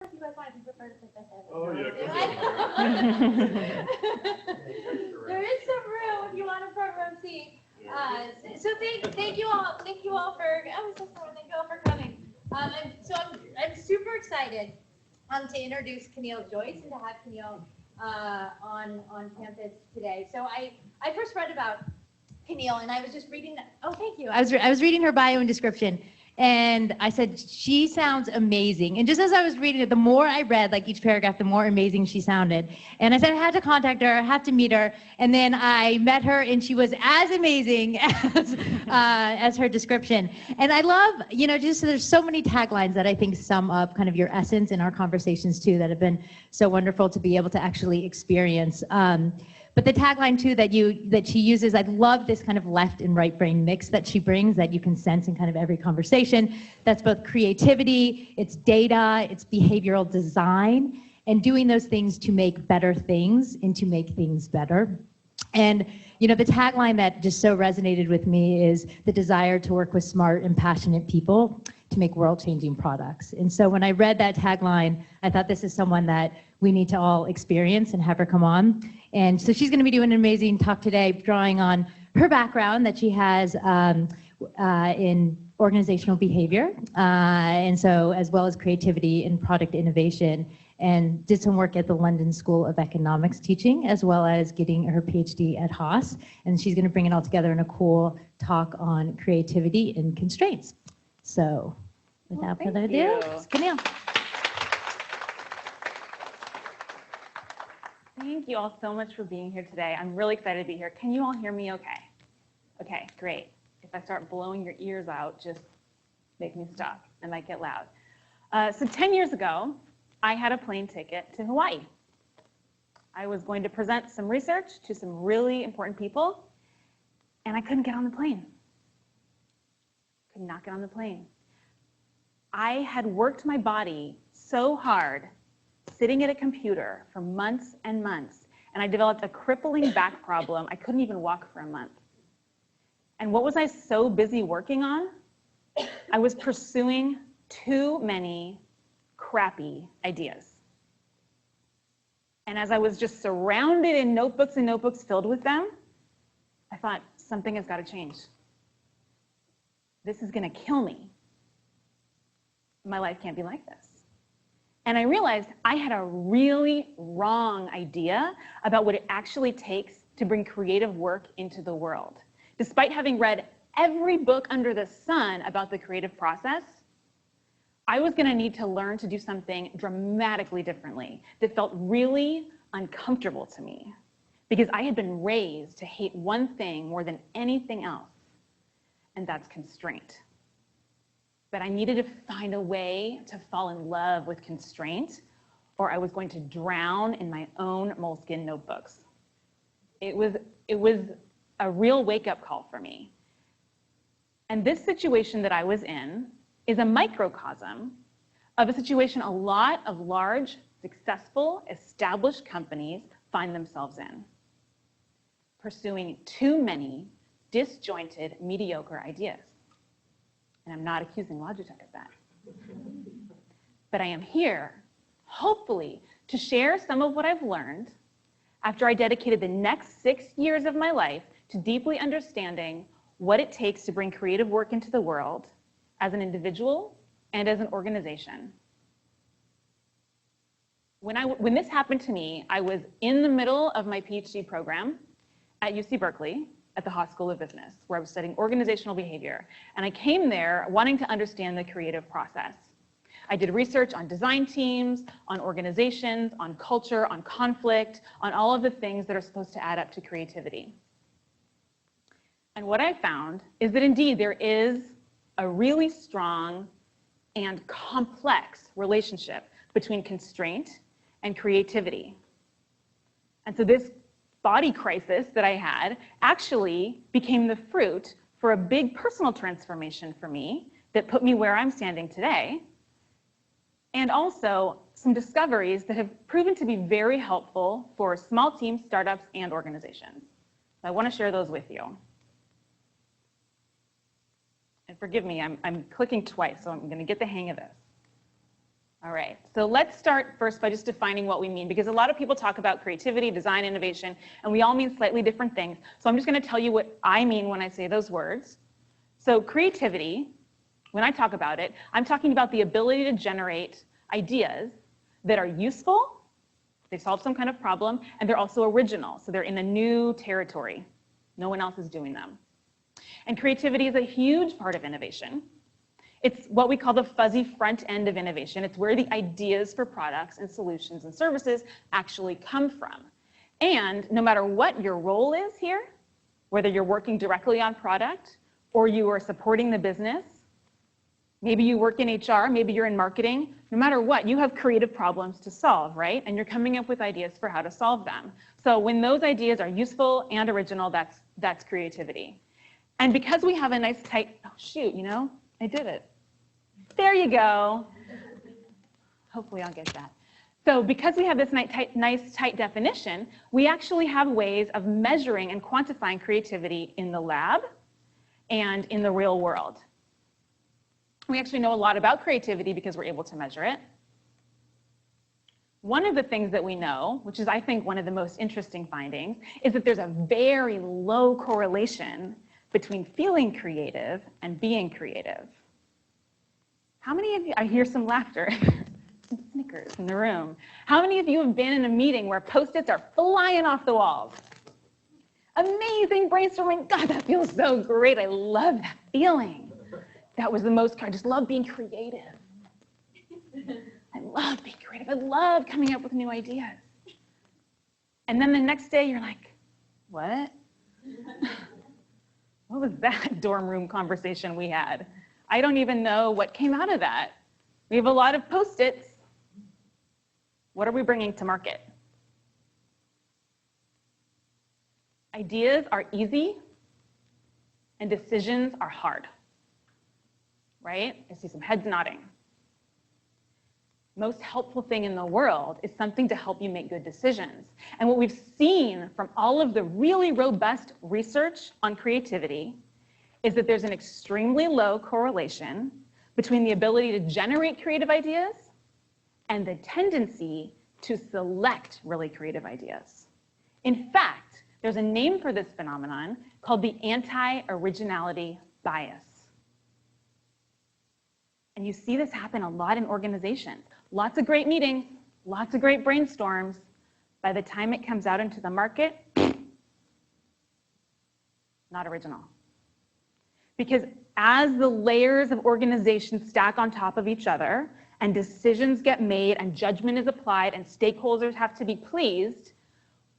If you guys want, if you prefer to sit this in. Oh, yeah. There is some room if you want a front row seat. So thank you all. Thank you all for. Oh, so sorry. Thank you all for coming. I'm super excited to introduce Caneel Joyce and to have Caneel on campus today. So I first read about Caneel, and I was just reading. Oh, thank you. I was reading her bio and description, and I said she sounds amazing. And just as I was reading it, the more I read, like each paragraph, the more amazing she sounded. And I said I had to contact her, I have to meet her. And then I met her, and she was as amazing as her description. And I love, just there's so many taglines that I think sum up kind of your essence in our conversations too, that have been so wonderful to be able to actually experience. But the tagline too that she uses, I love this kind of left and right brain mix that she brings that you can sense in kind of every conversation. That's both creativity, it's data, it's behavioral design, and doing those things to make better things and to make things better. And the tagline that just so resonated with me is the desire to work with smart and passionate people to make world-changing products. And so when I read that tagline, I thought this is someone that we need to all experience and have her come on. And so she's going to be doing an amazing talk today, drawing on her background that she has in organizational behavior, and so as well as creativity and product innovation, and did some work at the London School of Economics teaching, as well as getting her PhD at Haas. And she's going to bring it all together in a cool talk on creativity and constraints. So without further ado, Caneel. Thank you all so much for being here today. I'm really excited to be here. Can you all hear me okay? Okay, great. If I start blowing your ears out, just make me stop. I might get loud. So 10 years ago, I had a plane ticket to Hawaii. I was going to present some research to some really important people, and I couldn't get on the plane. Could not get on the plane. I had worked my body so hard sitting at a computer for months and months, and I developed a crippling back problem. I couldn't even walk for a month. And what was I so busy working on? I was pursuing too many crappy ideas. And as I was just surrounded in notebooks and notebooks filled with them, I thought, something has got to change. This is going to kill me. My life can't be like this. And I realized I had a really wrong idea about what it actually takes to bring creative work into the world. Despite having read every book under the sun about the creative process, I was going to need to learn to do something dramatically differently that felt really uncomfortable to me, because I had been raised to hate one thing more than anything else, and that's constraint. But I needed to find a way to fall in love with constraint, or I was going to drown in my own moleskin notebooks. It was a real wake-up call for me. And this situation that I was in is a microcosm of a situation a lot of large, successful, established companies find themselves in, pursuing too many disjointed, mediocre ideas. And I'm not accusing Logitech of that. But I am here, hopefully, to share some of what I've learned after I dedicated the next 6 years of my life to deeply understanding what it takes to bring creative work into the world as an individual and as an organization. When this happened to me, I was in the middle of my PhD program at UC Berkeley, at the Haas School of Business, where I was studying organizational behavior. And I came there wanting to understand the creative process. I did research on design teams, on organizations, on culture, on conflict, on all of the things that are supposed to add up to creativity. And what I found is that indeed there is a really strong and complex relationship between constraint and creativity. And so this body crisis that I had actually became the fruit for a big personal transformation for me that put me where I'm standing today, and also some discoveries that have proven to be very helpful for small teams, startups, and organizations. So I want to share those with you. And forgive me, I'm clicking twice, so I'm going to get the hang of this. All right, so let's start first by just defining what we mean, because a lot of people talk about creativity, design, innovation, and we all mean slightly different things. So I'm just going to tell you what I mean when I say those words. So creativity, when I talk about it, I'm talking about the ability to generate ideas that are useful, they solve some kind of problem, and they're also original. So they're in a new territory. No one else is doing them. And creativity is a huge part of innovation. It's what we call the fuzzy front end of innovation. It's where the ideas for products and solutions and services actually come from. And no matter what your role is here, whether you're working directly on product or you are supporting the business, maybe you work in HR, maybe you're in marketing, no matter what, you have creative problems to solve, right? And you're coming up with ideas for how to solve them. So when those ideas are useful and original, that's creativity. And because we have a nice tight, oh shoot, you know, I did it. There you go. Hopefully I'll get that. So because we have this nice tight definition, we actually have ways of measuring and quantifying creativity in the lab and in the real world. We actually know a lot about creativity because we're able to measure it. One of the things that we know, which is I think one of the most interesting findings, is that there's a very low correlation between feeling creative and being creative. How many of you, I hear some laughter, some snickers in the room. How many of you have been in a meeting where Post-its are flying off the walls? Amazing brainstorming, God, that feels so great. I love that feeling. That was the most, I just love being creative. I love being creative. I love coming up with new ideas. And then the next day you're like, what? What was that dorm room conversation we had? I don't even know what came out of that. We have a lot of Post-its. What are we bringing to market? Ideas are easy and decisions are hard, right? I see some heads nodding. Most helpful thing in the world is something to help you make good decisions. And what we've seen from all of the really robust research on creativity is that there's an extremely low correlation between the ability to generate creative ideas and the tendency to select really creative ideas. In fact, there's a name for this phenomenon called the anti-originality bias. And you see this happen a lot in organizations. Lots of great meetings, lots of great brainstorms. By the time it comes out into the market, not original. Because as the layers of organization stack on top of each other and decisions get made and judgment is applied and stakeholders have to be pleased,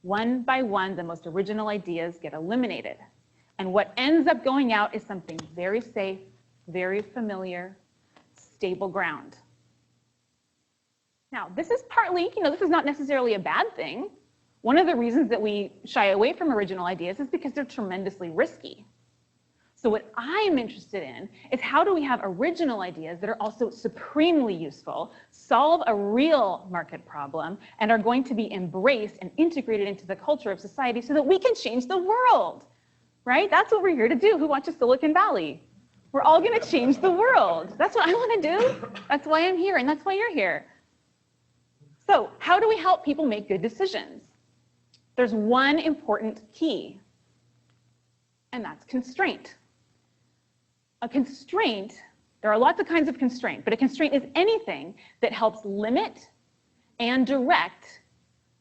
one by one, the most original ideas get eliminated. And what ends up going out is something very safe, very familiar, stable ground. Now, this is partly, this is not necessarily a bad thing. One of the reasons that we shy away from original ideas is because they're tremendously risky. So what I'm interested in is how do we have original ideas that are also supremely useful, solve a real market problem, and are going to be embraced and integrated into the culture of society so that we can change the world, right? That's what we're here to do. Who watches Silicon Valley? We're all going to change the world. That's what I want to do. That's why I'm here, and that's why you're here. So how do we help people make good decisions? There's one important key, and that's constraint. A constraint, there are lots of kinds of constraint, but a constraint is anything that helps limit and direct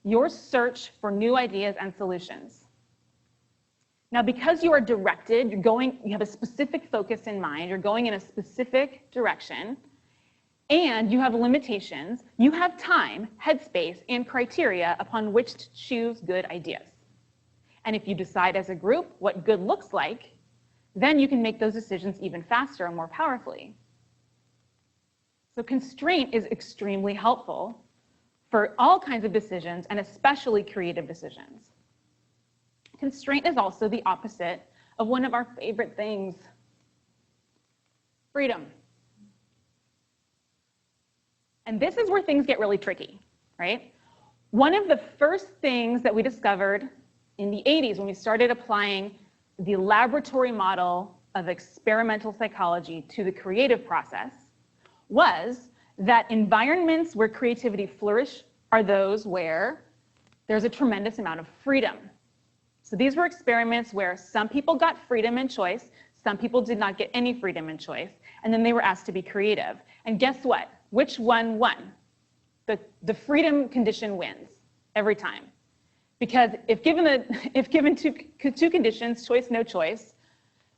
your search for new ideas and solutions. Now, because you are directed, you have a specific focus in mind, you're going in a specific direction, and you have limitations, you have time, headspace, and criteria upon which to choose good ideas. And if you decide as a group what good looks like, then you can make those decisions even faster and more powerfully. So constraint is extremely helpful for all kinds of decisions, and especially creative decisions. Constraint is also the opposite of one of our favorite things, freedom. And this is where things get really tricky, right? One of the first things that we discovered in the 80s when we started applying the laboratory model of experimental psychology to the creative process was that environments where creativity flourish are those where there's a tremendous amount of freedom. So these were experiments where some people got freedom and choice, some people did not get any freedom and choice, and then they were asked to be creative. And guess what? Which one won? The freedom condition wins every time. Because if given two conditions, choice, no choice,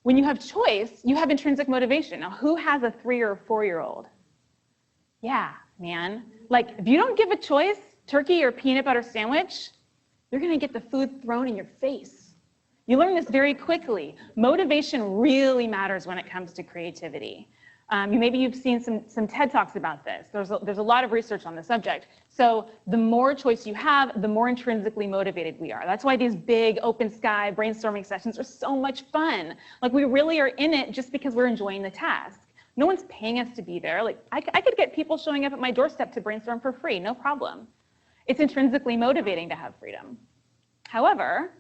when you have choice, you have intrinsic motivation. Now, who has a 3 or a 4-year-old? Yeah, man. Like, if you don't give a choice, turkey or peanut butter sandwich, you're going to get the food thrown in your face. You learn this very quickly. Motivation really matters when it comes to creativity. Maybe you've seen some TED Talks about this. There's a lot of research on the subject. So the more choice you have, the more intrinsically motivated we are. That's why these big open sky brainstorming sessions are so much fun. Like, we really are in it just because we're enjoying the task. No one's paying us to be there. Like, I could get people showing up at my doorstep to brainstorm for free, no problem. It's intrinsically motivating to have freedom. However,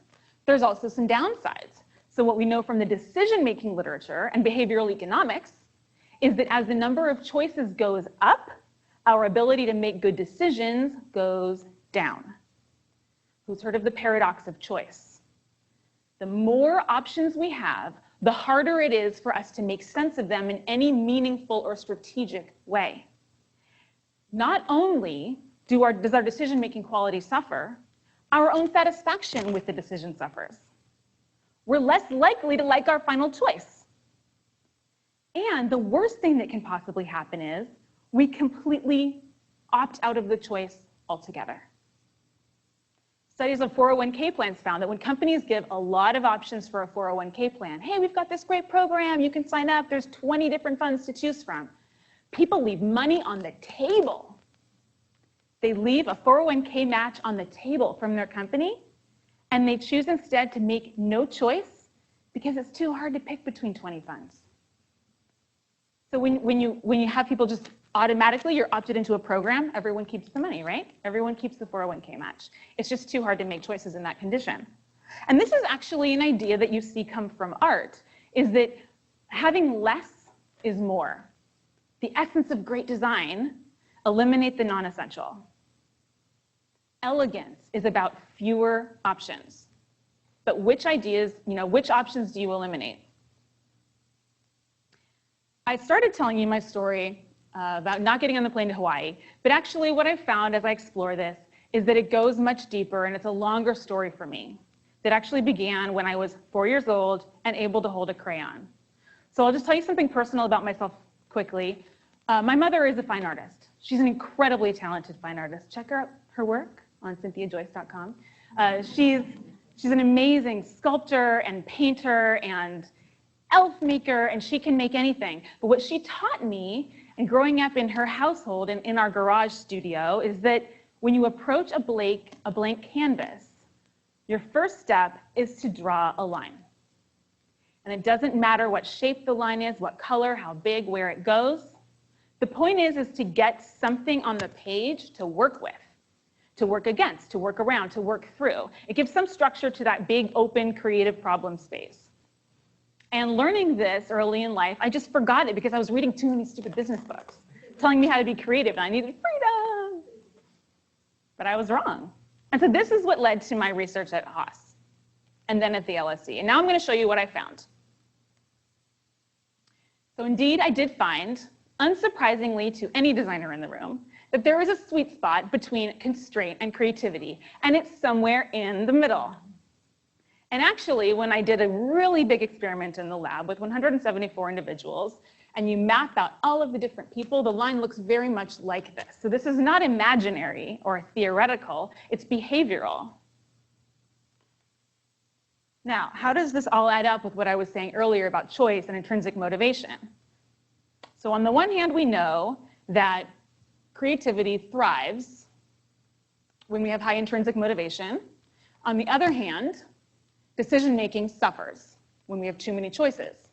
there's also some downsides. So what we know from the decision-making literature and behavioral economics is that as the number of choices goes up, our ability to make good decisions goes down. Who's heard of the paradox of choice? The more options we have, the harder it is for us to make sense of them in any meaningful or strategic way. Not only does our decision-making quality suffer, our own satisfaction with the decision suffers. We're less likely to like our final choice. And the worst thing that can possibly happen is we completely opt out of the choice altogether. Studies of 401k plans found that when companies give a lot of options for a 401k plan, hey, we've got this great program, you can sign up, there's 20 different funds to choose from. People leave money on the table. They leave a 401k match on the table from their company, and they choose instead to make no choice because it's too hard to pick between 20 funds. So when you have people just automatically, you're opted into a program, everyone keeps the money, right? Everyone keeps the 401k match. It's just too hard to make choices in that condition. And this is actually an idea that you see come from art, is that having less is more. The essence of great design, eliminate the non-essential. Elegance is about fewer options. But which options do you eliminate? I started telling you my story about not getting on the plane to Hawaii, but actually what I found as I explore this is that it goes much deeper, and it's a longer story for me that actually began when I was 4 years old and able to hold a crayon. So I'll just tell you something personal about myself quickly. My mother is a fine artist. She's an incredibly talented fine artist. Check out her work on cynthiajoyce.com. She's an amazing sculptor and painter and elf maker, and she can make anything. But what she taught me, and growing up in her household and in our garage studio, is that when you approach a blank canvas, your first step is to draw a line. And it doesn't matter what shape the line is, what color, how big, where it goes. The point is to get something on the page to work with, to work against, to work around, to work through. It gives some structure to that big, open, creative problem space. And learning this early in life, I just forgot it because I was reading too many stupid business books telling me how to be creative, and I needed freedom. But I was wrong. And so this is what led to my research at Haas and then at the LSE. And now I'm going to show you what I found. So indeed, I did find, unsurprisingly to any designer in the room, that there is a sweet spot between constraint and creativity, and it's somewhere in the middle. And actually, when I did a really big experiment in the lab with 174 individuals, and you map out all of the different people, the line looks very much like this. So this is not imaginary or theoretical, it's behavioral. Now, how does this all add up with what I was saying earlier about choice and intrinsic motivation? So on the one hand, we know that creativity thrives when we have high intrinsic motivation. On the other hand, decision-making suffers when we have too many choices.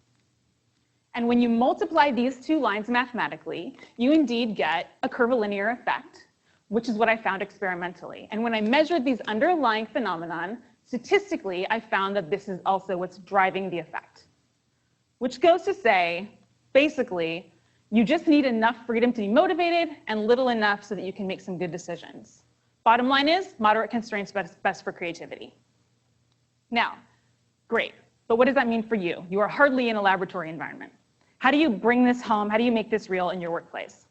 And when you multiply these two lines mathematically, you indeed get a curvilinear effect, which is what I found experimentally. And when I measured these underlying phenomenon, statistically, I found that this is also what's driving the effect. Which goes to say, basically, You just need enough freedom to be motivated and little enough so that you can make some good decisions. Bottom line is, moderate constraints best for creativity. Now, great, but what does that mean for you? You are hardly in a laboratory environment. How do you bring this home? How do you make this real in your workplace?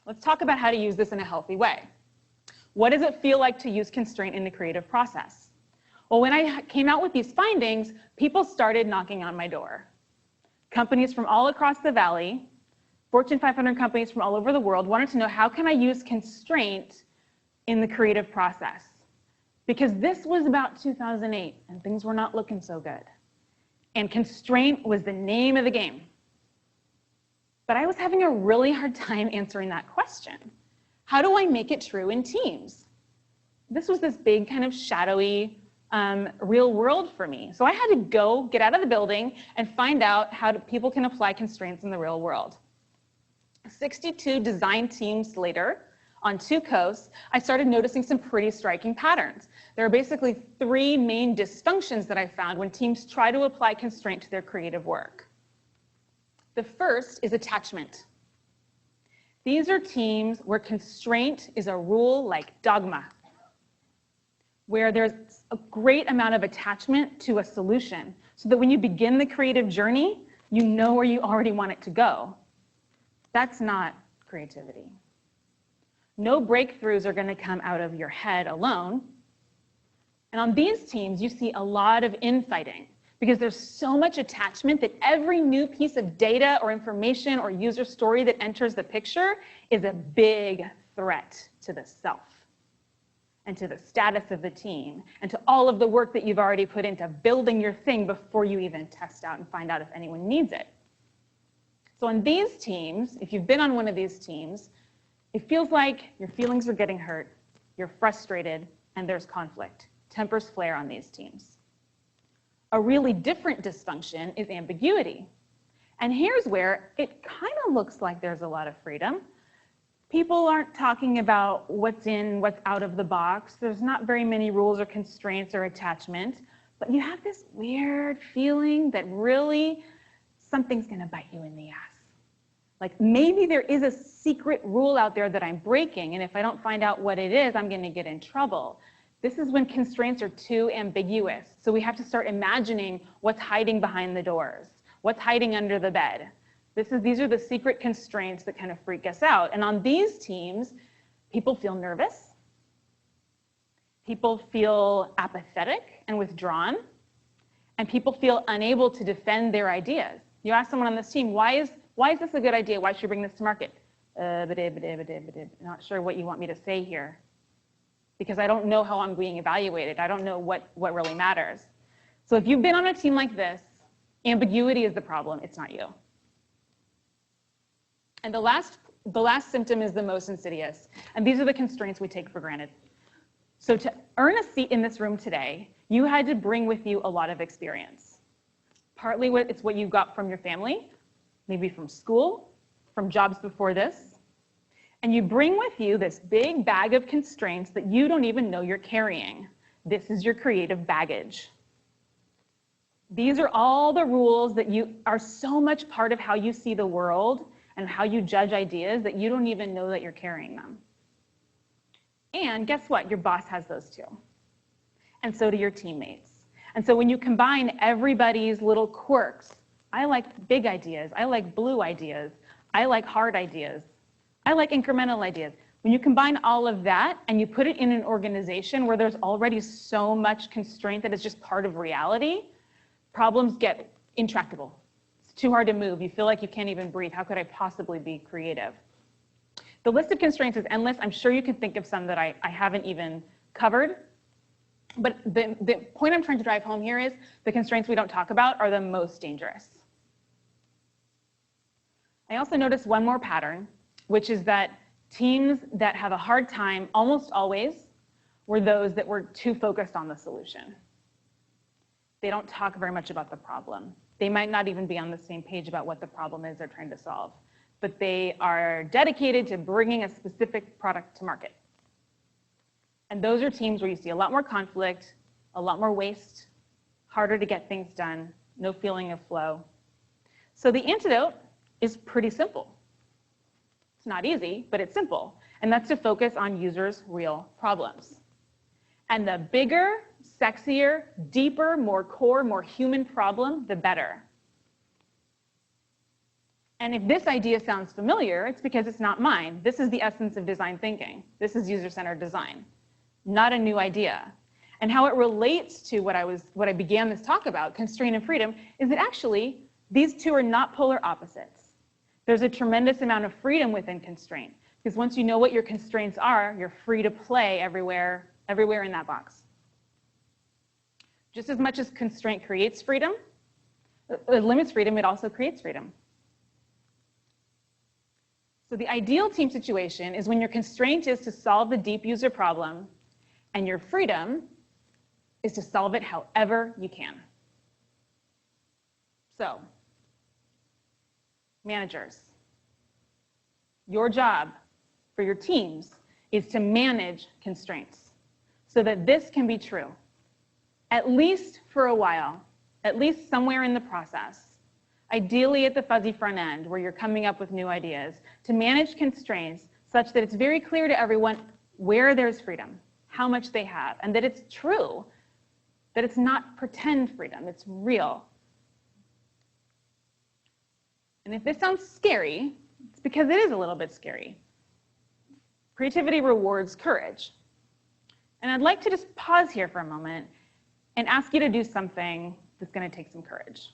Let's talk about how to use this in a healthy way. What does it feel like to use constraint in the creative process? Well, when I came out with these findings, people started knocking on my door. Companies from all across the valley, Fortune 500 companies from all over the world wanted to know, how can I use constraint in the creative process? Because this was about 2008 and things were not looking so good. And constraint was the name of the game. But I was having a really hard time answering that question. How do I make it true in teams? This was this big kind of shadowy real world for me. So I had to go get out of the building and find out how people can apply constraints in the real world. 62 design teams later, on 2 coasts, I started noticing some pretty striking patterns. There are basically 3 main dysfunctions that I found when teams try to apply constraint to their creative work. The first is attachment. These are teams where constraint is a rule like dogma, where there's a great amount of attachment to a solution, so that when you begin the creative journey, you know where you already want it to go. That's not creativity. No breakthroughs are going to come out of your head alone. And on these teams, you see a lot of infighting, because there's so much attachment that every new piece of data or information or user story that enters the picture is a big threat to the self and to the status of the team and to all of the work that you've already put into building your thing before you even test out and find out if anyone needs it. So on these teams, if you've been on one of these teams, it feels like your feelings are getting hurt, you're frustrated, and there's conflict. Tempers flare on these teams. A really different dysfunction is ambiguity. And here's where it kind of looks like there's a lot of freedom. People aren't talking about what's in, what's out of the box. There's not very many rules or constraints or attachment, but you have this weird feeling that really something's going to bite you in the ass. Like maybe there is a secret rule out there that I'm breaking, and if I don't find out what it is, I'm going to get in trouble. This is when constraints are too ambiguous. So we have to start imagining what's hiding behind the doors, what's hiding under the bed. These are the secret constraints that kind of freak us out. And on these teams, people feel nervous. People feel apathetic and withdrawn. And people feel unable to defend their ideas. You ask someone on this team, why is this a good idea? Why should you bring this to market? Not sure what you want me to say here, because I don't know how I'm being evaluated. I don't know what really matters. So if you've been on a team like this, ambiguity is the problem, it's not you. And the last symptom is the most insidious, and these are the constraints we take for granted. So to earn a seat in this room today, you had to bring with you a lot of experience. Partly it's what you got from your family, maybe from school, from jobs before this. And you bring with you this big bag of constraints that you don't even know you're carrying. This is your creative baggage. These are all the rules that are so much part of how you see the world and how you judge ideas that you don't even know that you're carrying them. And guess what? Your boss has those too. And so do your teammates. And so when you combine everybody's little quirks, I like big ideas, I like blue ideas, I like hard ideas, I like incremental ideas. When you combine all of that and you put it in an organization where there's already so much constraint that is just part of reality, problems get intractable. It's too hard to move. You feel like you can't even breathe. How could I possibly be creative? The list of constraints is endless. I'm sure you can think of some that I haven't even covered. But the point I'm trying to drive home here is the constraints we don't talk about are the most dangerous. I also noticed one more pattern, which is that teams that have a hard time almost always were those that were too focused on the solution. They don't talk very much about the problem. They might not even be on the same page about what the problem is they're trying to solve, but they are dedicated to bringing a specific product to market. And those are teams where you see a lot more conflict, a lot more waste, harder to get things done, no feeling of flow. So the antidote is pretty simple. It's not easy, but it's simple. And that's to focus on users' real problems. And the bigger, sexier, deeper, more core, more human problem, the better. And if this idea sounds familiar, it's because it's not mine. This is the essence of design thinking. This is user-centered design, not a new idea. And how it relates to what I began this talk about, constraint and freedom, is that actually these two are not polar opposites. There's a tremendous amount of freedom within constraint, because once you know what your constraints are, you're free to play everywhere in that box. Just as much as constraint creates freedom, it limits freedom, it also creates freedom. So the ideal team situation is when your constraint is to solve the deep user problem, and your freedom is to solve it however you can. So, managers, your job for your teams is to manage constraints so that this can be true, at least for a while, at least somewhere in the process. Ideally at the fuzzy front end where you're coming up with new ideas, to manage constraints such that it's very clear to everyone where there's freedom, how much they have, and that it's true, that it's not pretend freedom, it's real. And if this sounds scary, it's because it is a little bit scary. Creativity rewards courage. And I'd like to just pause here for a moment and ask you to do something that's going to take some courage.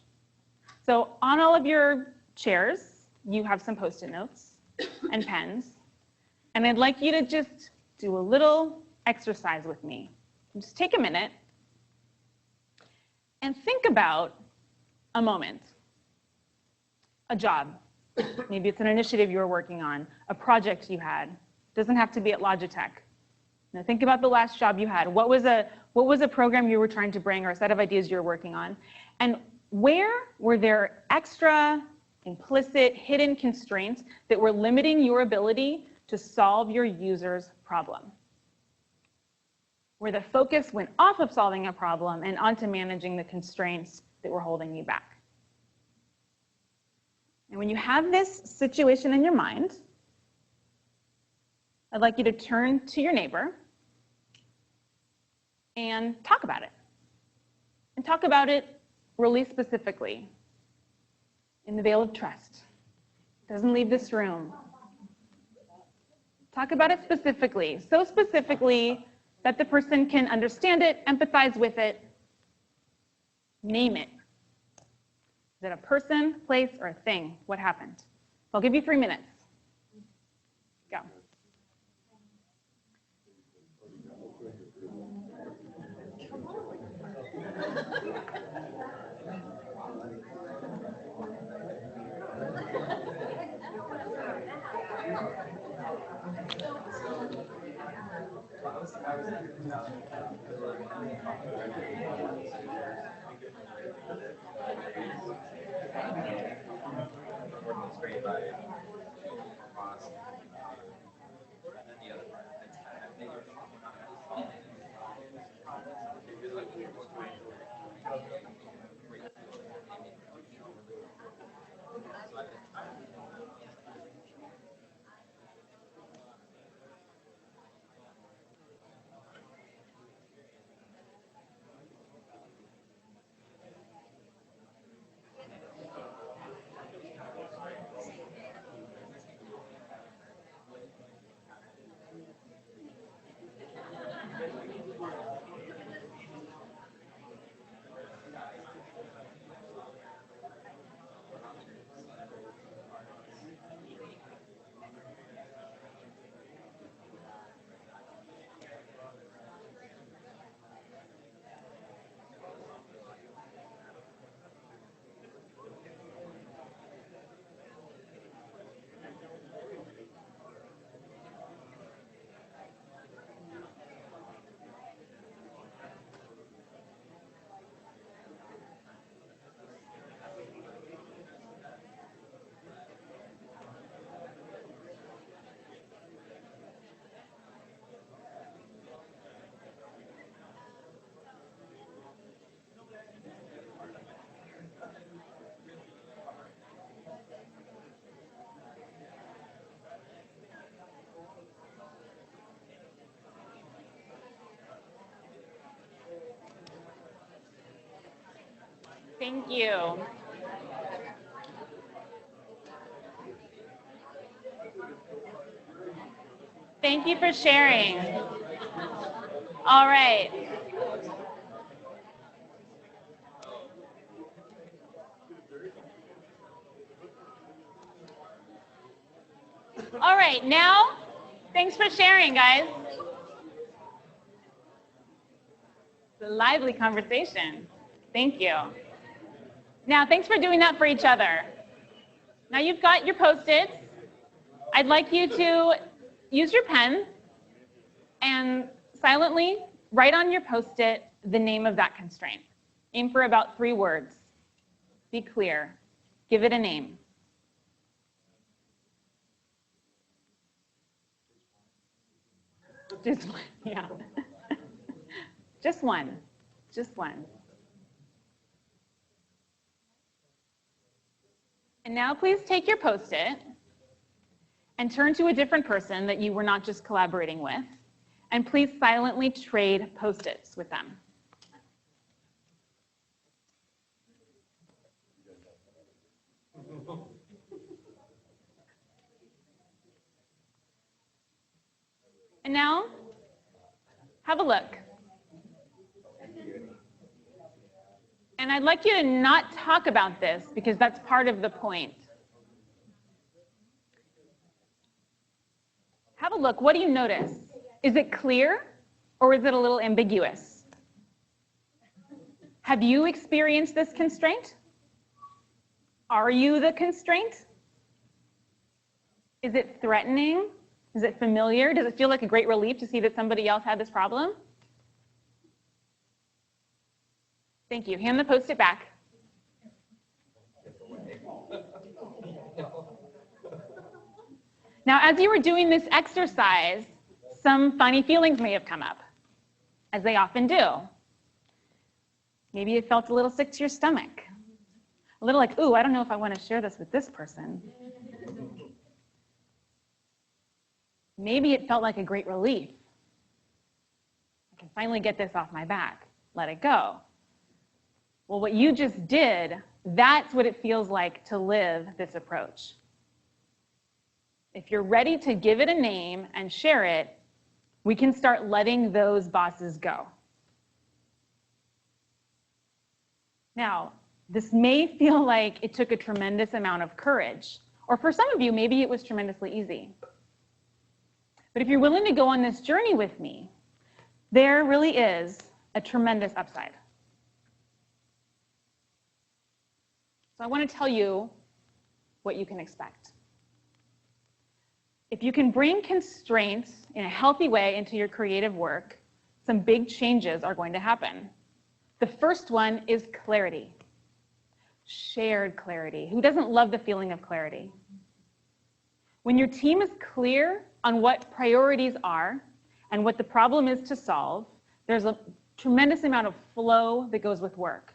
So on all of your chairs, you have some Post-it notes and pens. And I'd like you to just do a little exercise with me. Just take a minute and think about a moment, a job. Maybe it's an initiative you were working on, a project you had. It doesn't have to be at Logitech. Now think about the last job you had. What was a program you were trying to bring or a set of ideas you were working on? And where were there extra, implicit, hidden constraints that were limiting your ability to solve your user's problem? Where the focus went off of solving a problem and onto managing the constraints that were holding you back. And when you have this situation in your mind, I'd like you to turn to your neighbor and talk about it. And talk about it really specifically, in the veil of trust. Doesn't leave this room. Talk about it specifically, so specifically that the person can understand it, empathize with it, name it. Is it a person, place, or a thing? What happened? I'll give you 3 minutes. Go. Thank you. Thank you for sharing. All right. All right, now, thanks for sharing, guys. It's a lively conversation. Thank you. Now, thanks for doing that for each other. Now you've got your Post-its. I'd like you to use your pen and silently write on your Post-it the name of that constraint. Aim for about 3 words. Be clear. Give it a name. Just one, yeah. Just one. Just one. And now please take your Post-it and turn to a different person that you were not just collaborating with, and please silently trade Post-its with them. And now, have a look. And I'd like you to not talk about this because that's part of the point. Have a look. What do you notice? Is it clear or is it a little ambiguous? Have you experienced this constraint? Are you the constraint? Is it threatening? Is it familiar? Does it feel like a great relief to see that somebody else had this problem? Thank you. Hand the Post-it back. Now, as you were doing this exercise, some funny feelings may have come up, as they often do. Maybe it felt a little sick to your stomach. A little like, ooh, I don't know if I want to share this with this person. Maybe it felt like a great relief. I can finally get this off my back. Let it go. Well, what you just did, that's what it feels like to live this approach. If you're ready to give it a name and share it, we can start letting those bosses go. Now, this may feel like it took a tremendous amount of courage, or for some of you, maybe it was tremendously easy. But if you're willing to go on this journey with me, there really is a tremendous upside. So I want to tell you what you can expect. If you can bring constraints in a healthy way into your creative work, some big changes are going to happen. The first one is clarity. Shared clarity. Who doesn't love the feeling of clarity? When your team is clear on what priorities are and what the problem is to solve, there's a tremendous amount of flow that goes with work.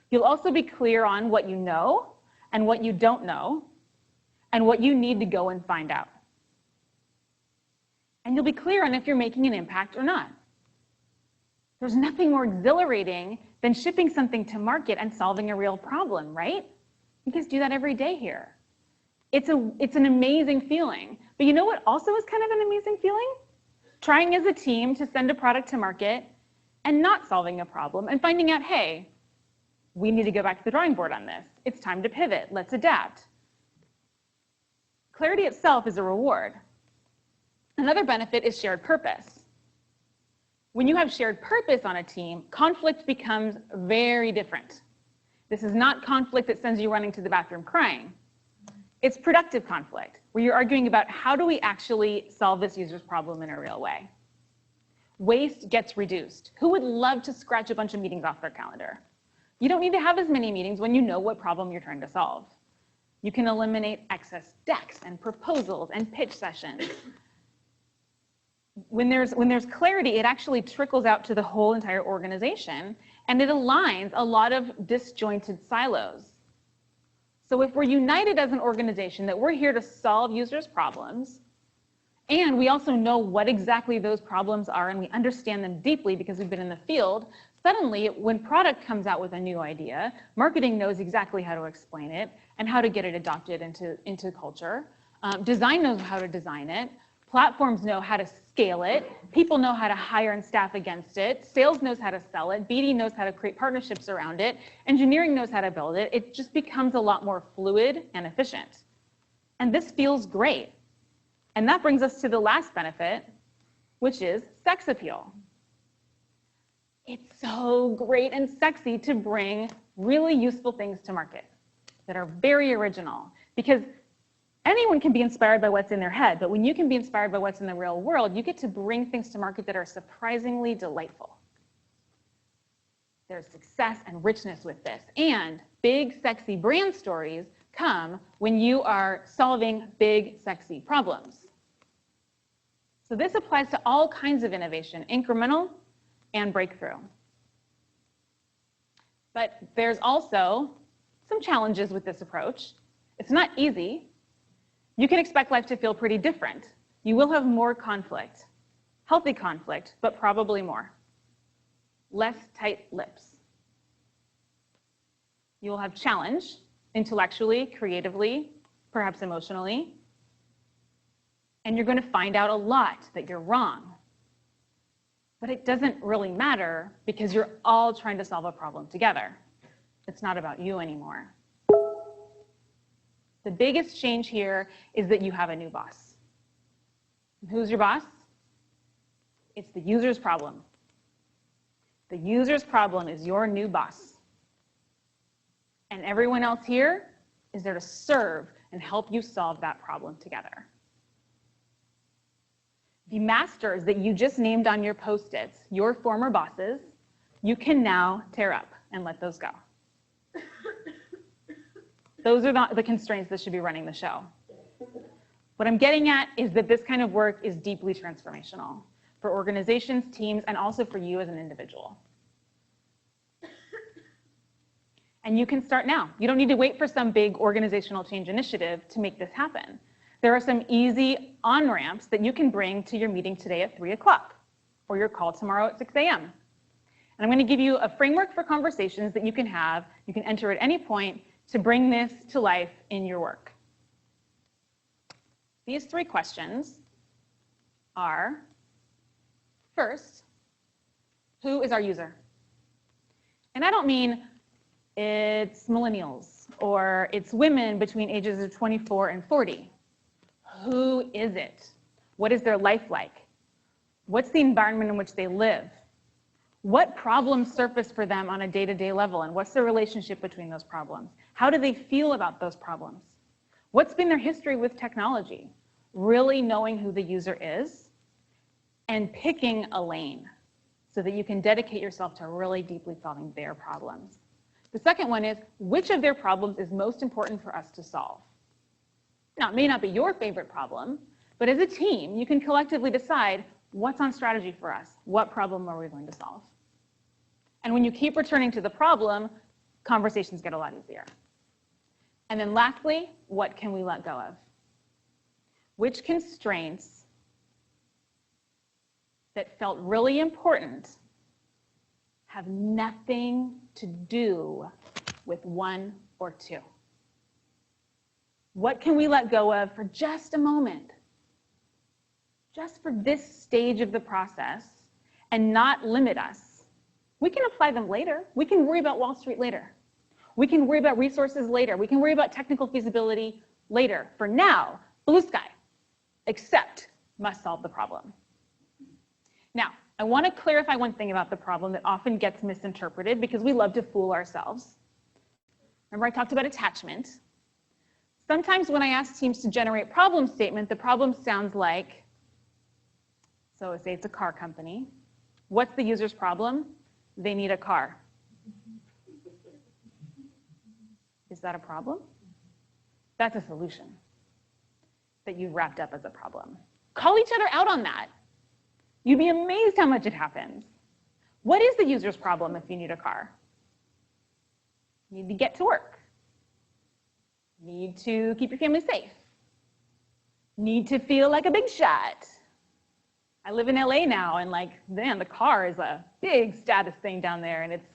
You'll also be clear on what you know and what you don't know and what you need to go and find out. And you'll be clear on if you're making an impact or not. There's nothing more exhilarating than shipping something to market and solving a real problem, right? You guys do that every day here. It's an amazing feeling. But you know what also is kind of an amazing feeling? Trying as a team to send a product to market and not solving a problem and finding out, hey, we need to go back to the drawing board on this. It's time to pivot. Let's adapt. Clarity itself is a reward. Another benefit is shared purpose. When you have shared purpose on a team, conflict becomes very different. This is not conflict that sends you running to the bathroom crying. It's productive conflict, where you're arguing about how do we actually solve this user's problem in a real way. Waste gets reduced. Who would love to scratch a bunch of meetings off their calendar? You don't need to have as many meetings when you know what problem you're trying to solve. You can eliminate excess decks and proposals and pitch sessions. When there's clarity, it actually trickles out to the whole entire organization, and it aligns a lot of disjointed silos. So if we're united as an organization that we're here to solve users' problems, and we also know what exactly those problems are and we understand them deeply because we've been in the field, Suddenly, when product comes out with a new idea, marketing knows exactly how to explain it and how to get it adopted into culture. Design knows how to design it. Platforms know how to scale it. People know how to hire and staff against it. Sales knows how to sell it. BD knows how to create partnerships around it. Engineering knows how to build it. It just becomes a lot more fluid and efficient. And this feels great. And that brings us to the last benefit, which is sex appeal. It's so great and sexy to bring really useful things to market that are very original, because anyone can be inspired by what's in their head, but when you can be inspired by what's in the real world, you get to bring things to market that are surprisingly delightful. There's success and richness with this, and big, sexy brand stories come when you are solving big, sexy problems. So this applies to all kinds of innovation, incremental and breakthrough. But there's also some challenges with this approach. It's not easy. You can expect life to feel pretty different. You will have more conflict, healthy conflict, but probably more. Less tight lips. You will have challenge, intellectually, creatively, perhaps emotionally. And you're going to find out a lot that you're wrong. But it doesn't really matter because you're all trying to solve a problem together. It's not about you anymore. The biggest change here is that you have a new boss. And who's your boss? It's the user's problem. The user's problem is your new boss. And everyone else here is there to serve and help you solve that problem together. The masters that you just named on your Post-its, your former bosses, you can now tear up and let those go. Those are the constraints that should be running the show. What I'm getting at is that this kind of work is deeply transformational for organizations, teams, and also for you as an individual. And you can start now. You don't need to wait for some big organizational change initiative to make this happen. There are some easy on-ramps that you can bring to your meeting today at 3 o'clock or your call tomorrow at 6 a.m. And I'm going to give you a framework for conversations that you can have. You can enter at any point to bring this to life in your work. These 3 questions are, first, who is our user? And I don't mean it's millennials or it's women between ages of 24 and 40. Who is it? What is their life like? What's the environment in which they live? What problems surface for them on a day-to-day level, and what's the relationship between those problems? How do they feel about those problems? What's been their history with technology? Really knowing who the user is and picking a lane so that you can dedicate yourself to really deeply solving their problems. The second one is, which of their problems is most important for us to solve? Now, it may not be your favorite problem, but as a team, you can collectively decide what's on strategy for us. What problem are we going to solve? And when you keep returning to the problem, conversations get a lot easier. And then lastly, what can we let go of? Which constraints that felt really important have nothing to do with 1 or 2? What can we let go of for just a moment? Just for this stage of the process and not limit us. We can apply them later. We can worry about Wall Street later. We can worry about resources later. We can worry about technical feasibility later. For now, blue sky, except must solve the problem. Now, I want to clarify one thing about the problem that often gets misinterpreted because we love to fool ourselves. Remember I talked about attachment? Sometimes when I ask teams to generate problem statement, the problem sounds like, so say it's a car company. What's the user's problem? They need a car. Is that a problem? That's a solution that you've wrapped up as a problem. Call each other out on that. You'd be amazed how much it happens. What is the user's problem if you need a car? You need to get to work. Need to keep your family safe. Need to feel like a big shot. I live in LA now, and like, man, the car is a big status thing down there, and it's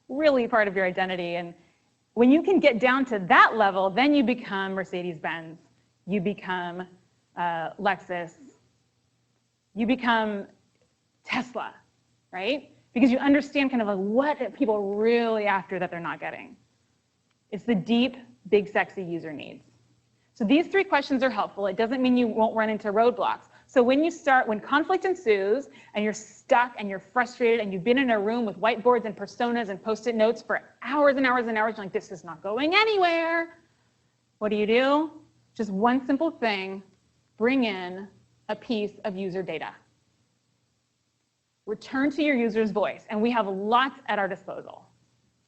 really part of your identity. And when you can get down to that level, then you become Mercedes-Benz, you become Lexus, you become Tesla, right? Because you understand kind of like what are people really after that they're not getting. It's the deep, big, sexy user needs. So these 3 questions are helpful. It doesn't mean you won't run into roadblocks. So when conflict ensues and you're stuck and you're frustrated and you've been in a room with whiteboards and personas and Post-it notes for hours and hours and hours, you're like, this is not going anywhere. What do? Just one simple thing, bring in a piece of user data. Return to your user's voice, and we have lots at our disposal.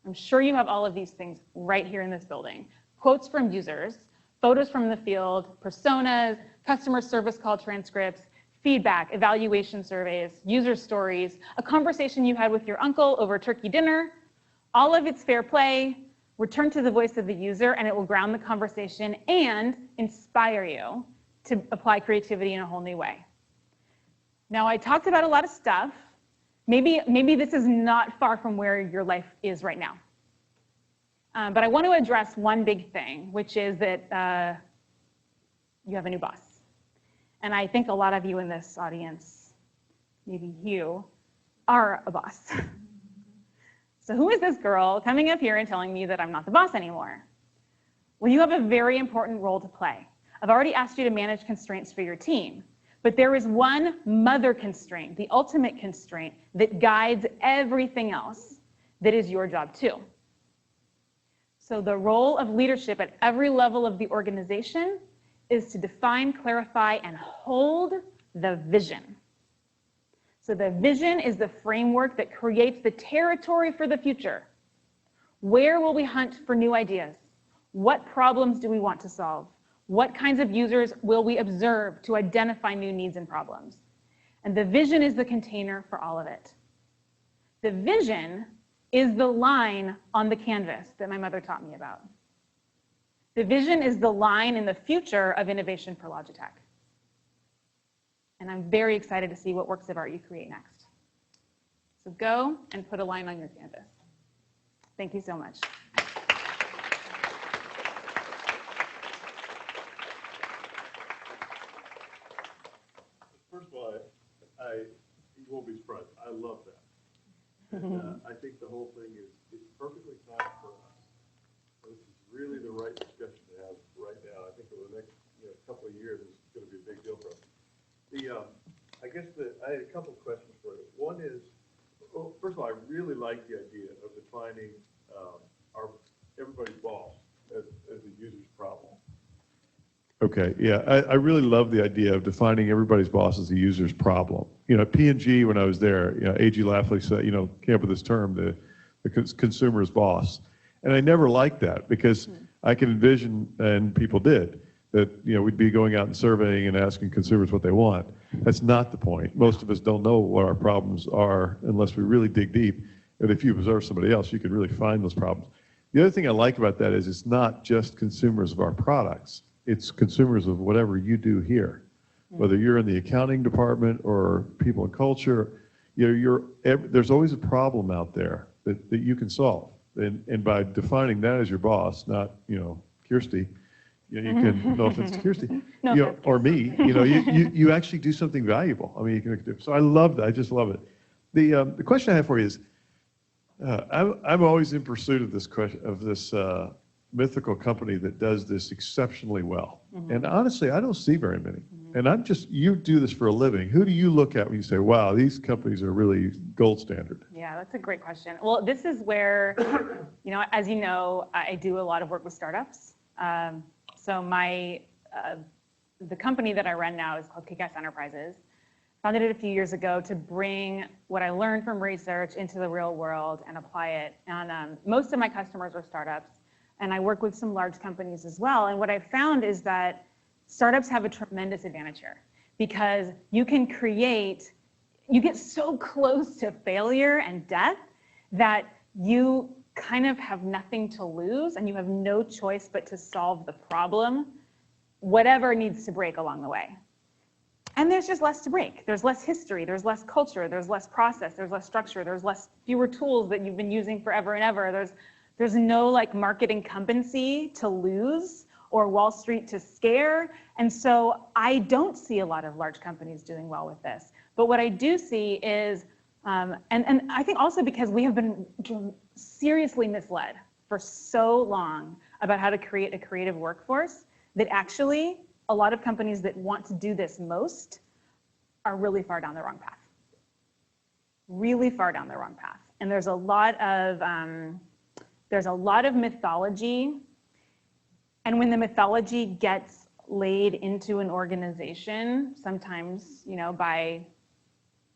I'm sure you have all of these things right here in this building. Quotes from users, photos from the field, personas, customer service call transcripts, feedback, evaluation surveys, user stories, a conversation you had with your uncle over turkey dinner. All of it's fair play. Return to the voice of the user, and it will ground the conversation and inspire you to apply creativity in a whole new way. Now, I talked about a lot of stuff. Maybe this is not far from where your life is right now. But I want to address one big thing, which is that you have a new boss. And I think a lot of you in this audience, maybe you, are a boss. So who is this girl coming up here and telling me that I'm not the boss anymore? Well, you have a very important role to play. I've already asked you to manage constraints for your team. But there is one mother constraint, the ultimate constraint, that guides everything else that is your job too. So the role of leadership at every level of the organization is to define, clarify, and hold the vision. So the vision is the framework that creates the territory for the future. Where will we hunt for new ideas? What problems do we want to solve? What kinds of users will we observe to identify new needs and problems? And the vision is the container for all of it. The vision is the line on the canvas that my mother taught me about. The vision is the line in the future of innovation for Logitech. And I'm very excited to see what works of art you create next. So go and put a line on your canvas. Thank you so much. First of all, you won't be surprised. I love that. And, I think the whole thing is perfectly timed for us. This is really the right discussion to have right now. I think over the next couple of years, it's going to be a big deal for us. I guess I had a couple of questions for you. One is, first of all, I really like the idea of defining everybody's boss as a user's problem. Okay, yeah, I really love the idea of defining everybody's boss as a user's problem. At P&G, when I was there, A.G. Lafley said, came up with this term, the consumer's boss. And I never liked that because I can envision, and people did, that we'd be going out and surveying and asking consumers what they want. That's not the point. Most of us don't know what our problems are unless we really dig deep. And if you observe somebody else, you can really find those problems. The other thing I like about that is it's not just consumers of our products. It's consumers of whatever you do here. Whether you're in the accounting department or people in culture, there's always a problem out there that you can solve. And by defining that as your boss, not Kirsty, you can, no offense to Kirsty, or me, you actually do something valuable. I mean, you can do. So I love that. I just love it. The question I have for you is, I'm always in pursuit of this question, of this mythical company that does this exceptionally well. And honestly, I don't see very many. And you do this for a living. Who do you look at when you say, wow, these companies are really gold standard? Yeah, that's a great question. Well, this is where, as you know, I do a lot of work with startups. So the company that I run now is called Kick-Ass Enterprises. Founded it a few years ago to bring what I learned from research into the real world and apply it. And most of my customers are startups. And I work with some large companies as well. And what I've found is that startups have a tremendous advantage here because you get so close to failure and death that you kind of have nothing to lose and you have no choice but to solve the problem, whatever needs to break along the way. And there's just less to break. There's less history, there's less culture, there's less process, there's less structure, there's fewer tools that you've been using forever and ever. There's no like market incumbency to lose or Wall Street to scare. And so I don't see a lot of large companies doing well with this. But what I do see is, and I think also because we have been seriously misled for so long about how to create a creative workforce, that actually a lot of companies that want to do this most are really far down the wrong path. Really far down the wrong path. And there's a lot of mythology. And when the mythology gets laid into an organization, sometimes, you know, by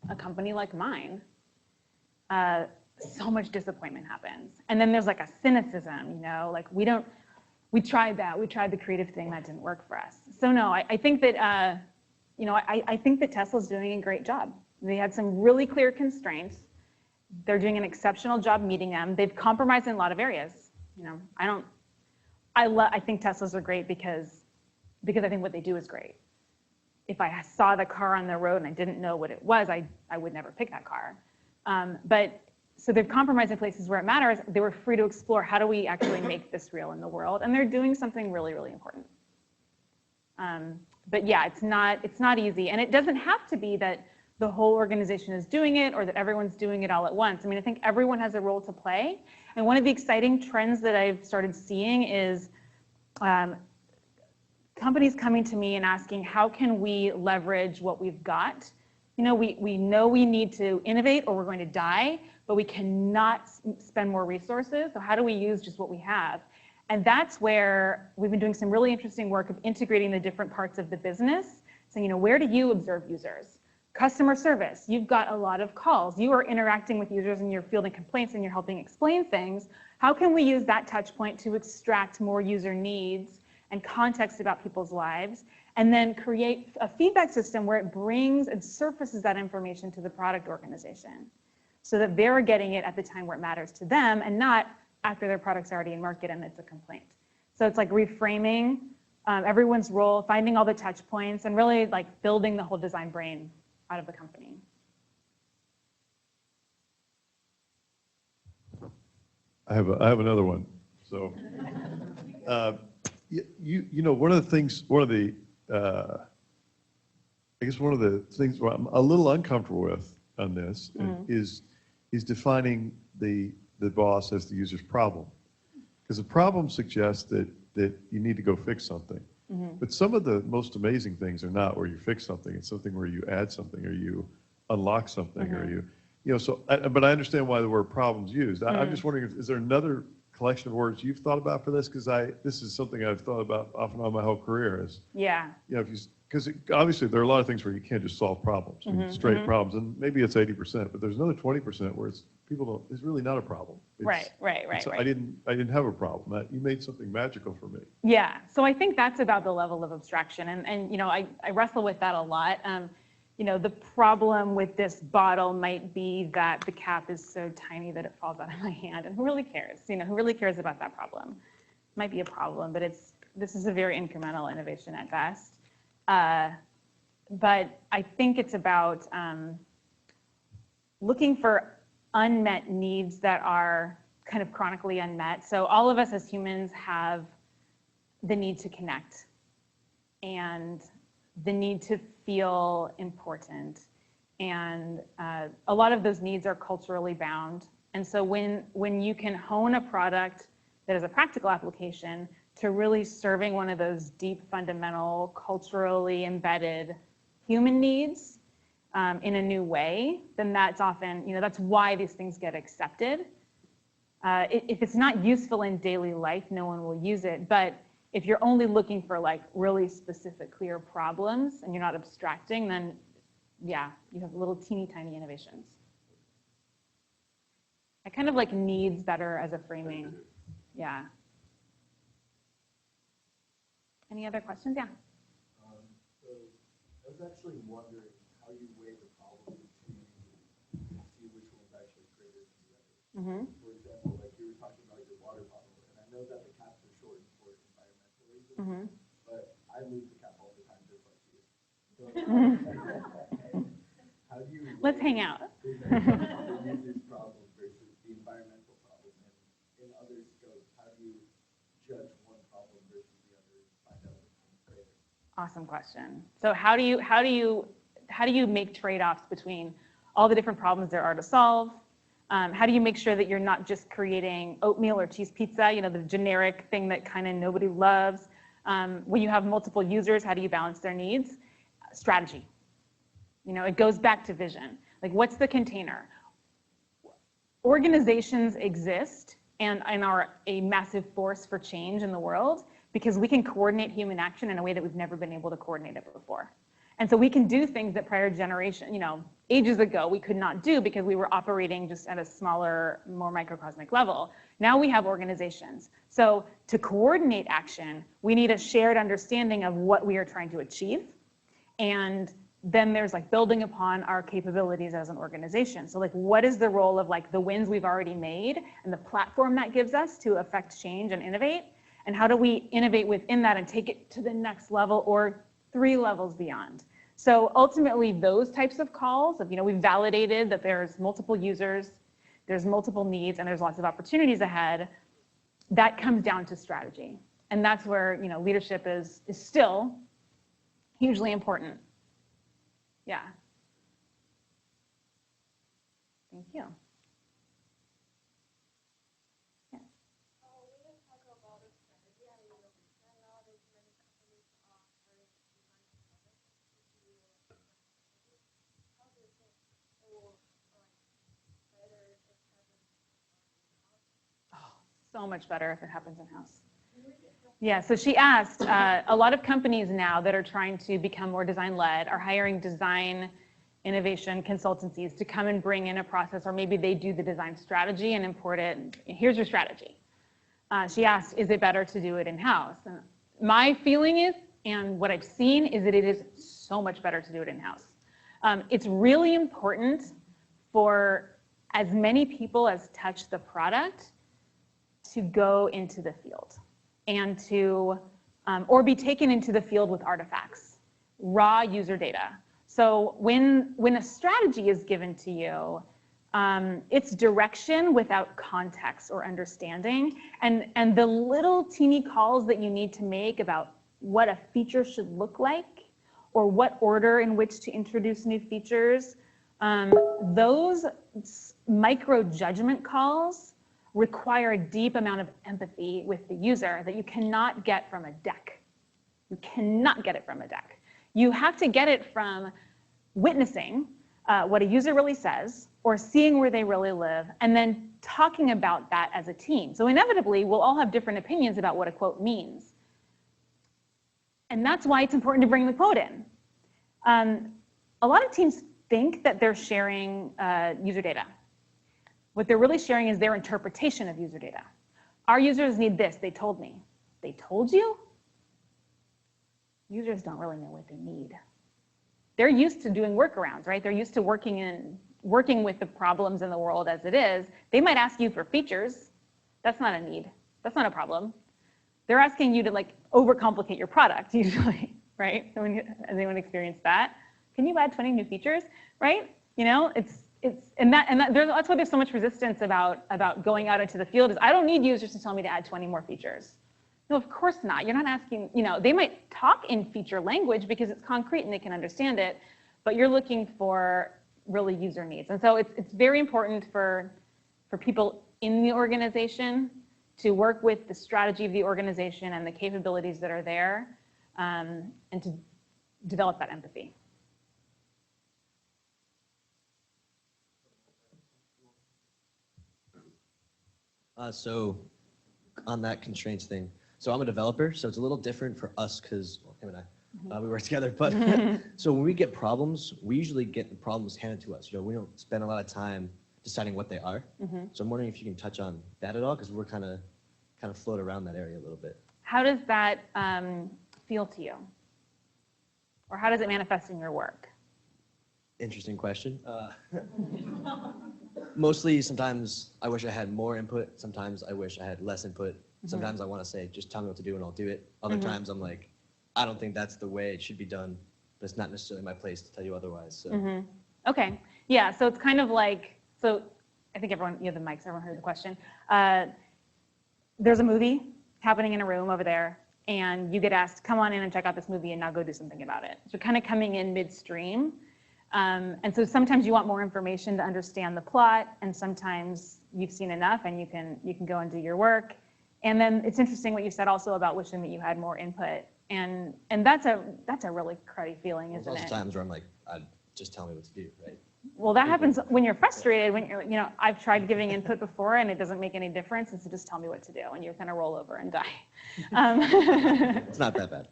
a company like mine, so much disappointment happens. And then there's like a cynicism, you know, like we tried the creative thing, that didn't work for us. So no, I think that, you know, I think that Tesla's doing a great job. They had some really clear constraints. They're doing an exceptional job meeting them. They've compromised in a lot of areas. You know, I think Teslas are great because I think what they do is great. If I saw the car on the road and I didn't know what it was, I would never pick that car. So they've compromised in places where it matters. They were free to explore, how do we actually make this real in the world? And they're doing something really, really important. But yeah, it's not easy. And it doesn't have to be that the whole organization is doing it or that everyone's doing it all at once. I mean, I think everyone has a role to play. And one of the exciting trends that I've started seeing is companies coming to me and asking, how can we leverage what we've got? You know we need to innovate or we're going to die, but we cannot spend more resources. So how do we use just what we have? And that's where we've been doing some really interesting work of integrating the different parts of the business. So, you know, where do you observe users? Customer service, you've got a lot of calls. You are interacting with users and you're fielding complaints and you're helping explain things. How can we use that touch point to extract more user needs and context about people's lives, and then create a feedback system where it brings and surfaces that information to the product organization so that they're getting it at the time where it matters to them and not after their product's already in market and it's a complaint. So it's like reframing everyone's role, finding all the touch points, and really like building the whole design brain out of the company. I have another one. So, you know, one of the things where I'm a little uncomfortable with on this is defining the boss as the user's problem, because the problem suggests that you need to go fix something. But some of the most amazing things are not where you fix something. It's something where you add something or you unlock something or you know, so, but I understand why the word problem's used. I'm just wondering, is there another collection of words you've thought about for this? Because this is something I've thought about off and on my whole career is, Yeah. you know, because obviously there are a lot of things where you can't just solve problems, straight problems, and maybe it's 80%, but there's another 20% where it's really not a problem. Right. I didn't have a problem. You made something magical for me. Yeah, so I think that's about the level of abstraction, and you know, I wrestle with that a lot. You know, the problem with this bottle might be that the cap is so tiny that it falls out of my hand, and who really cares? You know, who really cares about that problem? It might be a problem, but this is a very incremental innovation at best. But I think it's about looking for unmet needs that are kind of chronically unmet. So all of us as humans have the need to connect and the need to feel important. And a lot of those needs are culturally bound. And so when you can hone a product that is a practical application to really serving one of those deep, fundamental, culturally embedded human needs in a new way, then that's often, you know, that's why these things get accepted. If it's not useful in daily life, no one will use it. But if you're only looking for like really specific, clear problems and you're not abstracting, then yeah, you have little teeny tiny innovations. I kind of like needs better as a framing. Yeah. Any other questions? Yeah. So I was actually wondering how you weigh the problem to see which one's actually greater than the other. For example, like you were talking about your water bottle, and I know that the caps are shortened for environmental reasons, but I lose the cap all the time just like you. So Let's hang out. The user's problem versus the environmental problem, and in other scopes, how do you judge one problem versus the other and find out which one's greater? Awesome question. So how do you make trade-offs between all the different problems there are to solve? How do you make sure that you're not just creating oatmeal or cheese pizza, you know, the generic thing that kind of nobody loves? When you have multiple users, how do you balance their needs? Strategy. You know, it goes back to vision. Like, what's the container? Organizations exist and are a massive force for change in the world because we can coordinate human action in a way that we've never been able to coordinate it before. And so we can do things that prior generation, you know, ages ago we could not do because we were operating just at a smaller, more microcosmic level. Now we have organizations. So to coordinate action, we need a shared understanding of what we are trying to achieve. And then there's like building upon our capabilities as an organization. So like, what is the role of like the wins we've already made and the platform that gives us to affect change and innovate? And how do we innovate within that and take it to the next level or 3 levels beyond? So ultimately those types of calls of, you know, we've validated that there's multiple users, there's multiple needs, and there's lots of opportunities ahead. That comes down to strategy. And that's where, you know, leadership is still hugely important. Yeah. Thank you. Yeah. So much better if it happens in-house. Yeah, so she asked, a lot of companies now that are trying to become more design-led are hiring design innovation consultancies to come and bring in a process, or maybe they do the design strategy and import it. And here's your strategy. She asked, is it better to do it in-house? And my feeling is, and what I've seen, is that it is so much better to do it in-house. It's really important for as many people as touch the product to go into the field and to, or be taken into the field with artifacts, raw user data. So when a strategy is given to you, it's direction without context or understanding. And the little teeny calls that you need to make about what a feature should look like or what order in which to introduce new features, those micro judgment calls require a deep amount of empathy with the user that you cannot get from a deck. You cannot get it from a deck. You have to get it from witnessing what a user really says or seeing where they really live and then talking about that as a team. So inevitably, we'll all have different opinions about what a quote means. And that's why it's important to bring the quote in. A lot of teams think that they're sharing user data. What they're really sharing is their interpretation of user data. Our users need this, they told me. They told you? Users don't really know what they need. They're used to doing workarounds, right? They're used to working with the problems in the world as it is. They might ask you for features. That's not a need. That's not a problem. They're asking you to like overcomplicate your product usually, right? So has anyone experienced that? Can you add 20 new features, right? You know, that's why there's so much resistance about going out into the field is I don't need users to tell me to add 20 more features. No, of course not. You're not asking, you know, they might talk in feature language because it's concrete and they can understand it, but you're looking for really user needs. And so it's very important for people in the organization to work with the strategy of the organization and the capabilities that are there, and to develop that empathy. So on that constraints thing, so I'm a developer, so it's a little different for us because him and I, we work together. But so when we get problems, we usually get the problems handed to us. You know, we don't spend a lot of time deciding what they are. So I'm wondering if you can touch on that at all, because we're kind of float around that area a little bit. How does that feel to you? Or how does it manifest in your work? Interesting question. Mostly, sometimes I wish I had more input. Sometimes I wish I had less input. Sometimes I want to say, just tell me what to do and I'll do it. Other times I'm like, I don't think that's the way it should be done, but it's not necessarily my place to tell you otherwise. So. Okay. Yeah, so it's kind of like, so I think everyone, you have the mics, everyone heard the question. There's a movie happening in a room over there, and you get asked, come on in and check out this movie and now go do something about it. So kind of coming in midstream. And so sometimes you want more information to understand the plot, and sometimes you've seen enough and you can go and do your work. And then it's interesting what you said also about wishing that you had more input. And that's a really cruddy feeling, There's isn't also it? times where I'm like, just tell me what to do, right? Well, that happens when you're frustrated, when you're, I've tried giving input before and it doesn't make any difference, and so just tell me what to do, and you kind of roll over and die. It's not that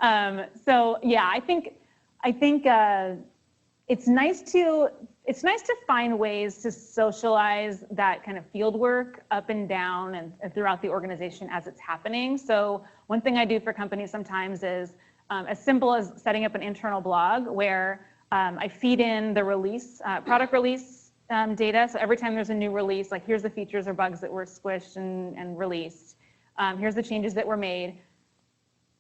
bad. So yeah, I think it's nice to find ways to socialize that kind of field work up and down and throughout the organization as it's happening. So one thing I do for companies sometimes is as simple as setting up an internal blog where I feed in the release, product release data. So every time there's a new release, like here's the features or bugs that were squished and released. Here's the changes that were made.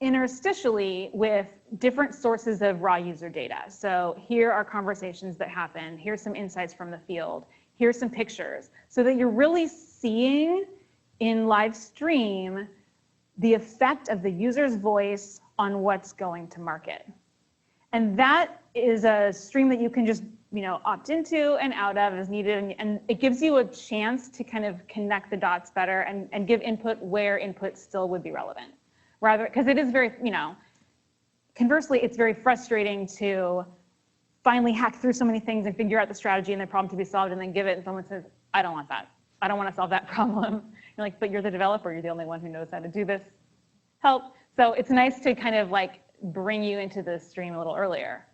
Interstitially with different sources of raw user data. So here are conversations that happen. Here's some insights from the field. Here's some pictures. So that you're really seeing in live stream the effect of the user's voice on what's going to market. And that is a stream that you can just opt into and out of as needed. And it gives you a chance to kind of connect the dots better and give input where input still would be relevant. Rather, because it is very, conversely, it's very frustrating to finally hack through so many things and figure out the strategy and the problem to be solved and then give it and someone says, I don't want that. I don't want to solve that problem. You're like, but you're the developer. You're the only one who knows how to do this. Help. So it's nice to kind of like bring you into the stream a little earlier.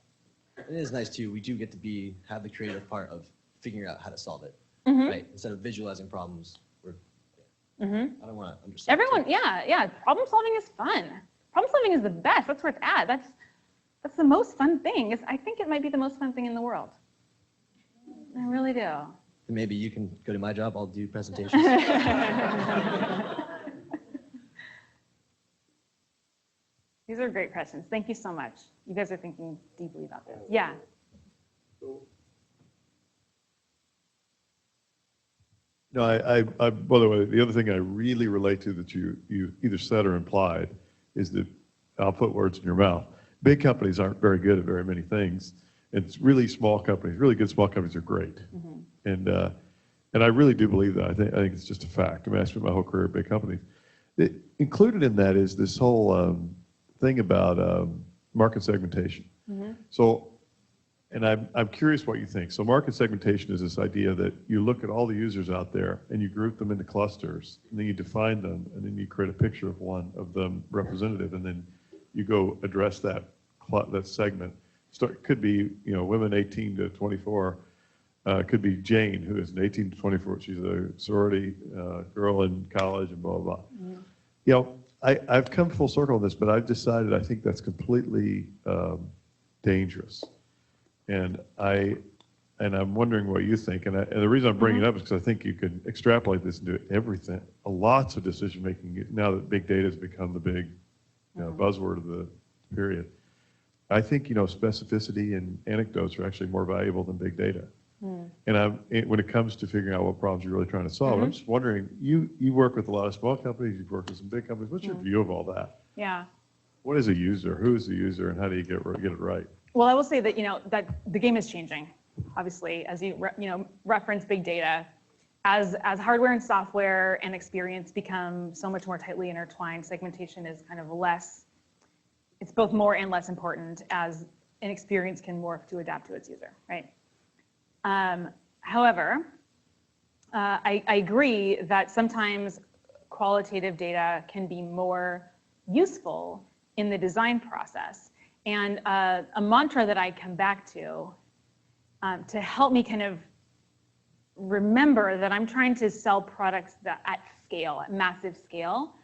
It is nice too. We do get to have the creative part of figuring out how to solve it, Mm-hmm. right? Instead of visualizing problems. Mm-hmm. I don't want to understand. Everyone, yeah. Problem solving is fun. Problem solving is the best. That's where it's at. That's the most fun thing. I think it might be the most fun thing in the world. I really do. Maybe you can go to my job. I'll do presentations. These are great questions. Thank you so much. You guys are thinking deeply about this. Yeah. No, by the way, the other thing I really relate to that you either said or implied is that, I'll put words in your mouth, big companies aren't very good at very many things. It's really small companies, really good small companies are great. Mm-hmm. And I really do believe that. I think it's just a fact. I mean, I spent my whole career at big companies. Included in that is this whole thing about market segmentation. Mm-hmm. So, and I'm curious what you think. So market segmentation is this idea that you look at all the users out there and you group them into clusters, and then you define them, and then you create a picture of one of them representative, and then you go address that segment. Could be women 18 to 24. Could be Jane, who is an 18 to 24. She's a sorority girl in college and blah blah blah. Mm-hmm. I've come full circle on this, but I've decided I think that's completely dangerous. And I'm wondering what you think. And the reason I'm bringing it up is because I think you can extrapolate this into everything. Lots of decision making now that big data has become the big buzzword of the period. I think specificity and anecdotes are actually more valuable than big data. And when it comes to figuring out what problems you're really trying to solve, I'm just wondering, you work with a lot of small companies, you've worked with some big companies. What's your view of all that? Yeah. What is a user? Who is the user, and how do you get it right? Well, I will say that that the game is changing. Obviously, as you reference big data, as hardware and software and experience become so much more tightly intertwined, segmentation is kind of less. It's both more and less important as an experience can morph to adapt to its user, right? However, I agree that sometimes qualitative data can be more useful in the design process. And a mantra that I come back to help me kind of remember that I'm trying to sell products that at scale, at massive scale,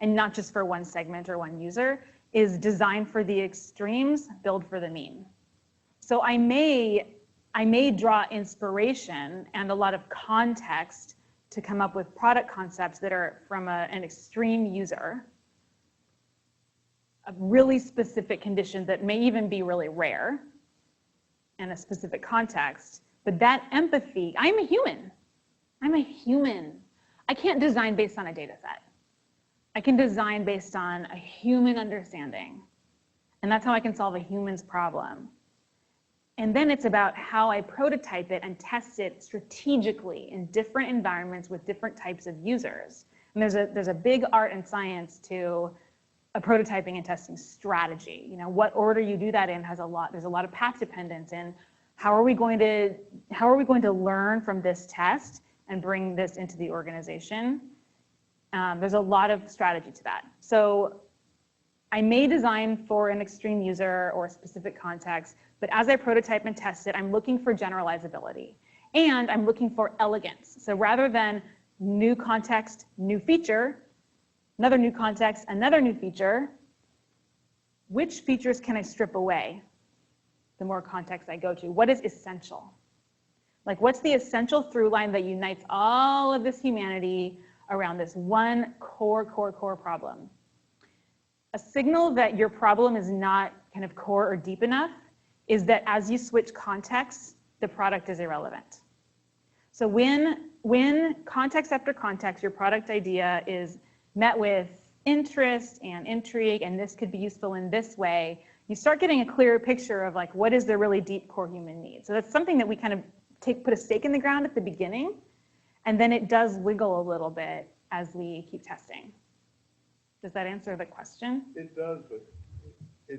and not just for one segment or one user, is design for the extremes, build for the mean. So I may draw inspiration and a lot of context to come up with product concepts that are from an extreme user, a really specific condition that may even be really rare, and a specific context. But that empathy, I'm a human. I'm a human. I can't design based on a data set. I can design based on a human understanding. And that's how I can solve a human's problem. And then it's about how I prototype it and test it strategically in different environments with different types of users. And there's a big art and science to a prototyping and testing strategy. You know, what order you do that in there's a lot of path dependence in how are we going to learn from this test and bring this into the organization. There's a lot of strategy to that. So I may design for an extreme user or a specific context, but as I prototype and test it, I'm looking for generalizability and I'm looking for elegance. So rather than new context, new feature, another new context, another new feature, which features can I strip away the more context I go to? What is essential? Like, what's the essential through line that unites all of this humanity around this one core problem? A signal that your problem is not kind of core or deep enough is that as you switch contexts, the product is irrelevant. So when context after context, your product idea is met with interest and intrigue, and this could be useful in this way, you start getting a clearer picture of like, what is the really deep core human need? So that's something that we kind of put a stake in the ground at the beginning, and then it does wiggle a little bit as we keep testing. Does that answer the question? It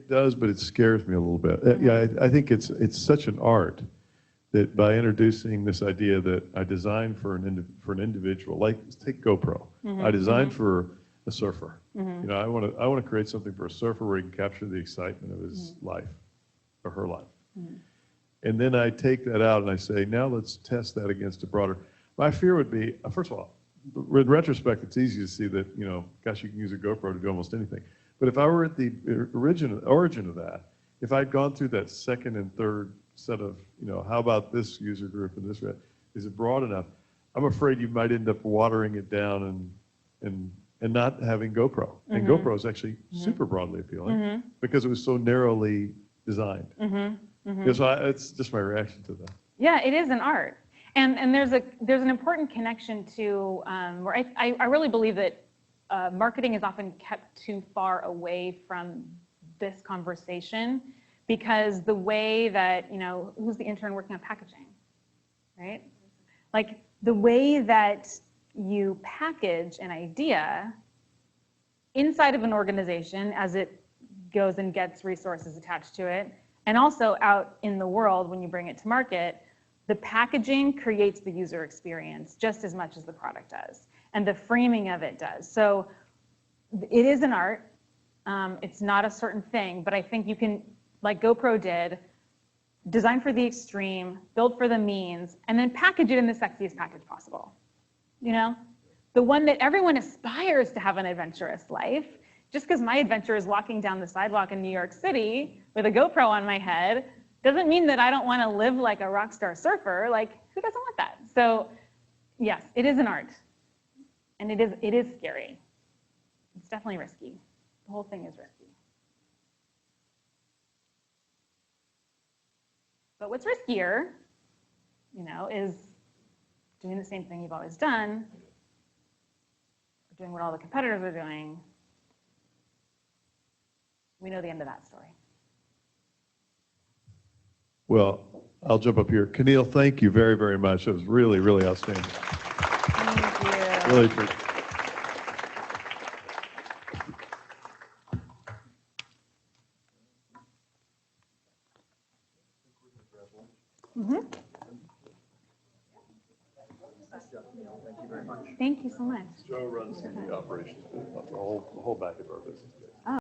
does, but it scares me a little bit. Yeah, I think it's such an art that by introducing this idea that I designed for an individual, like take GoPro. I designed for a surfer. You know, I want to create something for a surfer where he can capture the excitement of his life or her life. And then I take that out and I say, now let's test that against a broader. My fear would be, first of all, in retrospect, it's easy to see that, you know, gosh, you can use a GoPro to do almost anything. But if I were at the origin of that, if I'd gone through that second and third set of, you know, how about this user group and this, is it broad enough? I'm afraid you might end up watering it down and not having GoPro. And GoPro is actually super broadly appealing because it was so narrowly designed. Yeah, so it's just my reaction to that. Yeah, it is an art. And there's an important connection to where I really believe that marketing is often kept too far away from this conversation because the way that, you know, who's the intern working on packaging, right? Like the way that you package an idea inside of an organization as it goes and gets resources attached to it, and also out in the world when you bring it to market, the packaging creates the user experience just as much as the product does, and the framing of it does. So it is an art. It's not a certain thing, but I think you can, like GoPro did, design for the extreme, build for the means, and then package it in the sexiest package possible. You know, the one that everyone aspires to have an adventurous life. Just because my adventure is walking down the sidewalk in New York City with a GoPro on my head doesn't mean that I don't want to live like a rock star surfer. Like, who doesn't want that? So yes, it is an art, and it is scary. It's definitely risky. The whole thing is risky. But what's riskier, you know, is doing the same thing you've always done, or doing what all the competitors are doing. We know the end of that story. Well, I'll jump up here. Caneel, thank you very, very much. It was really, really outstanding. Thank you. Really appreciate it. Thank you so much. Joe runs the operations, the whole back of our business.